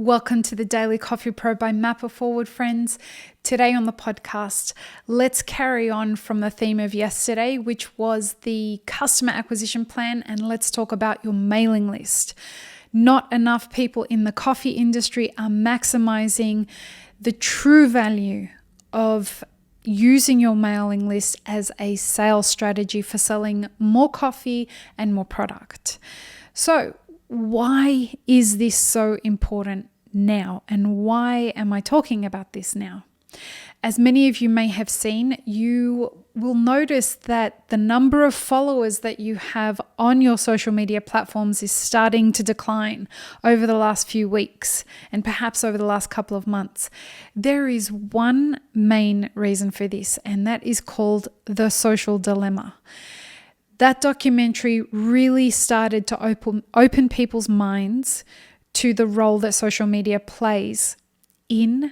Welcome to the Daily Coffee Pro by Mapper Forward, friends. Today on the podcast, let's carry on from the theme of yesterday, which was the customer acquisition plan, and let's talk about your mailing list. Not enough people in the coffee industry are maximizing the true value of using your mailing list as a sales strategy for selling more coffee and more product. So, why is this so important now, and why am I talking about this now? As many of you may have seen, you will notice that the number of followers that you have on your social media platforms is starting to decline over the last few weeks and perhaps over the last couple of months. There is one main reason for this, and that is called the social dilemma. That documentary really started to open people's minds to the role that social media plays in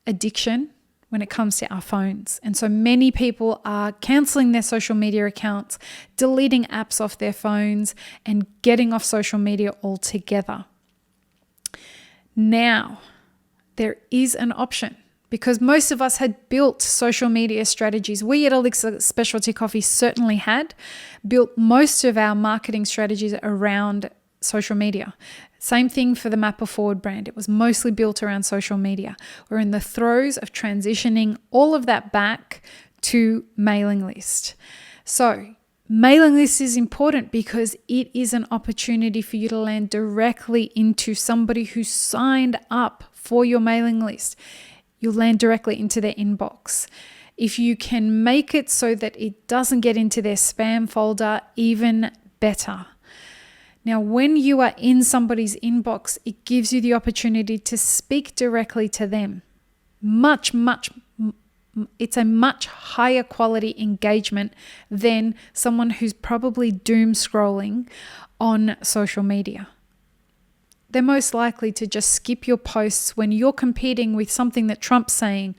addiction when it comes to our phones. And so many people are canceling their social media accounts, deleting apps off their phones, and getting off social media altogether. Now, there is an option. Because most of us had built social media strategies. We at Elixir Specialty Coffee certainly had built most of our marketing strategies around social media. Same thing for the Mapper Forward brand. It was mostly built around social media. We're in the throes of transitioning all of that back to mailing list. So mailing list is important because it is an opportunity for you to land directly into somebody who signed up for your mailing list. You'll land directly into their inbox. If you can make it so that it doesn't get into their spam folder, even better. Now, when you are in somebody's inbox, it gives you the opportunity to speak directly to them. It's a much higher quality engagement than someone who's probably doom scrolling on social media. They're most likely to just skip your posts when you're competing with something that Trump's saying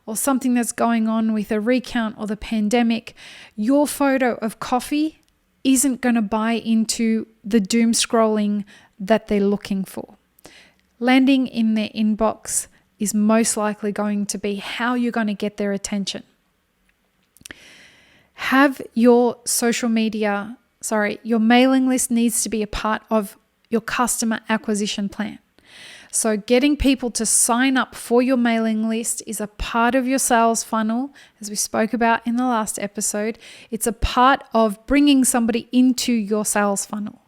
or something that's going on with a recount or the pandemic. Your photo of coffee isn't going to buy into the doom scrolling that they're looking for. Landing in their inbox is most likely going to be how you're going to get their attention. Your mailing list needs to be a part of your customer acquisition plan. So getting people to sign up for your mailing list is a part of your sales funnel, as we spoke about in the last episode. It's a part of bringing somebody into your sales funnel.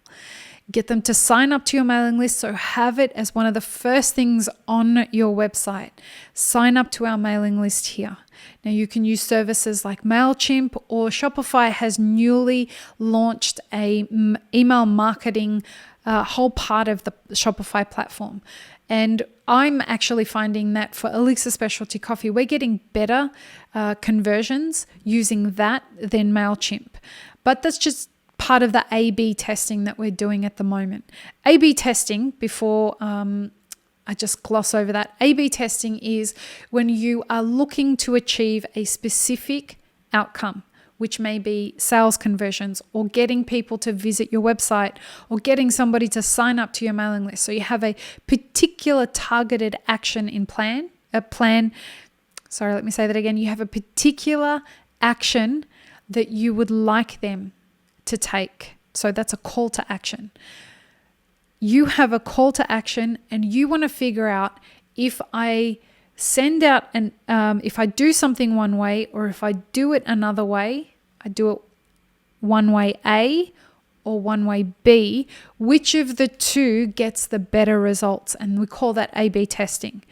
Get them to sign up to your mailing list, so have it as one of the first things on your website. Sign up to our mailing list here. Now you can use services like MailChimp, or Shopify has newly launched a email marketing whole part of the Shopify platform. And I'm actually finding that for Elixir Specialty Coffee, we're getting better conversions using that than MailChimp. But that's just part of the A/B testing that we're doing at the moment. A/B testing, before I just gloss over that, A/B testing is when you are looking to achieve a specific outcome, which may be sales conversions or getting people to visit your website or getting somebody to sign up to your mailing list. So you have a particular targeted action in plan. You have a particular action that you would like them to take. So that's a call to action. You have a call to action and you want to figure out if I send out if I do something one way, or if I do it another way, I do it one way A or one way B, which of the two gets the better results? And we call that A/B testing.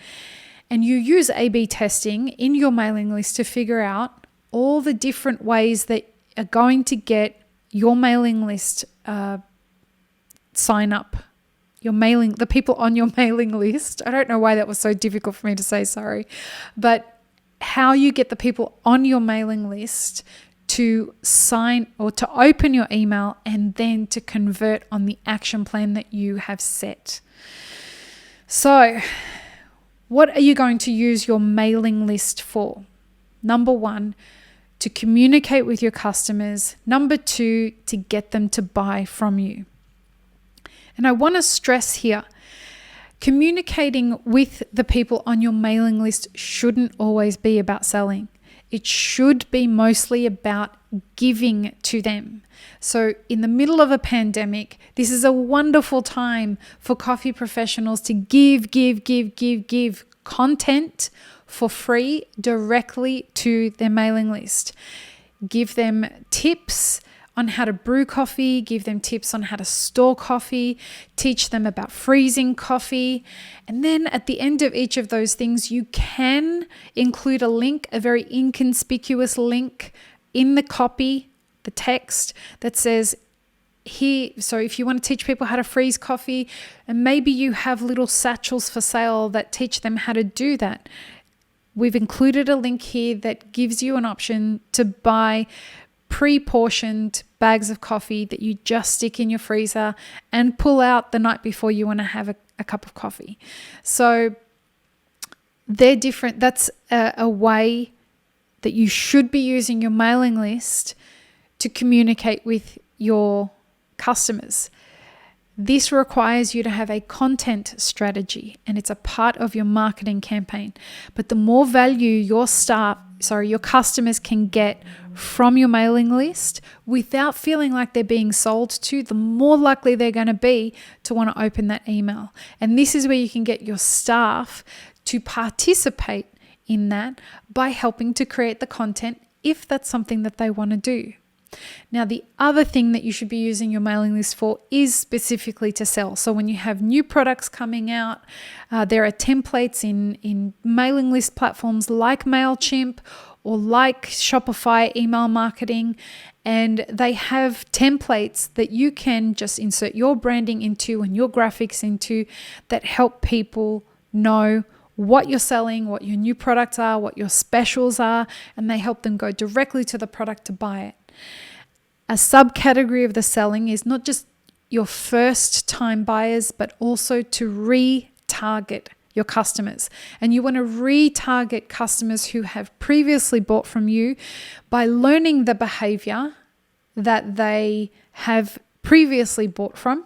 And you use A/B testing in your mailing list to figure out all the different ways that are going to get your mailing list sign up. The people on your mailing list. I don't know why that was so difficult for me to say, sorry. But how you get the people on your mailing list to sign or to open your email and then to convert on the action plan that you have set. So, what are you going to use your mailing list for? Number one, to communicate with your customers. Number two, to get them to buy from you. And I want to stress here, Communicating with the people on your mailing list shouldn't always be about selling. It should be mostly about giving to them. So in the middle of a pandemic, this is a wonderful time for coffee professionals to give content for free directly to their mailing list. Give them tips on how to brew coffee, give them tips on how to store coffee, teach them about freezing coffee. And then at the end of each of those things, you can include a link, a very inconspicuous link in the copy, the text that says, here, so if you want to teach people how to freeze coffee, and maybe you have little satchels for sale that teach them how to do that. We've included a link here that gives you an option to buy pre-portioned bags of coffee that you just stick in your freezer and pull out the night before you want to have a cup of coffee. So they're different. That's a way that you should be using your mailing list to communicate with your customers. This requires you to have a content strategy, and it's a part of your marketing campaign. But the more value your customers can get from your mailing list without feeling like they're being sold to, the more likely they're going to be to want to open that email. And this is where you can get your staff to participate in that by helping to create the content if that's something that they want to do. Now, the other thing that you should be using your mailing list for is specifically to sell. So when you have new products coming out, there are templates in mailing list platforms like MailChimp or like Shopify email marketing, and they have templates that you can just insert your branding into and your graphics into that help people know what you're selling, what your new products are, what your specials are, and they help them go directly to the product to buy it. A subcategory of the selling is not just your first time buyers, but also to retarget your customers. And you want to retarget customers who have previously bought from you by learning the behavior that they have previously bought from.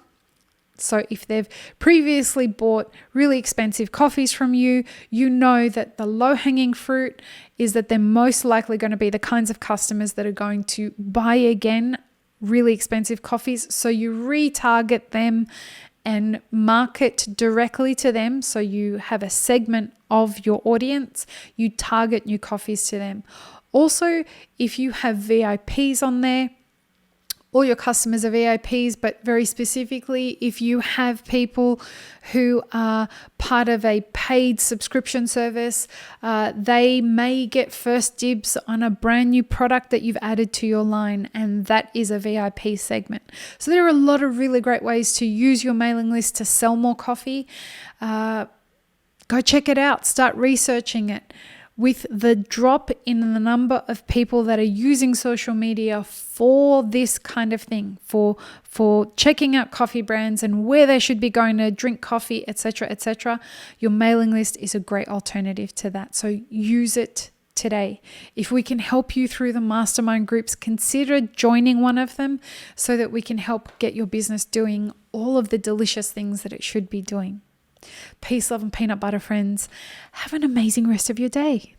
So if they've previously bought really expensive coffees from you, you know that the low-hanging fruit is that they're most likely going to be the kinds of customers that are going to buy again really expensive coffees. So you retarget them and market directly to them. So you have a segment of your audience, you target new coffees to them. Also, if you have VIPs on there, all your customers are VIPs, but very specifically, if you have people who are part of a paid subscription service, they may get first dibs on a brand new product that you've added to your line, and that is a VIP segment. So there are a lot of really great ways to use your mailing list to sell more coffee. Go check it out. Start researching it. With the drop in the number of people that are using social media for this kind of thing, for checking out coffee brands and where they should be going to drink coffee, etc., your mailing list is a great alternative to that. So use it today. If we can help you through the mastermind groups, consider joining one of them so that we can help get your business doing all of the delicious things that it should be doing. Peace, love, and peanut butter, friends. Have an amazing rest of your day.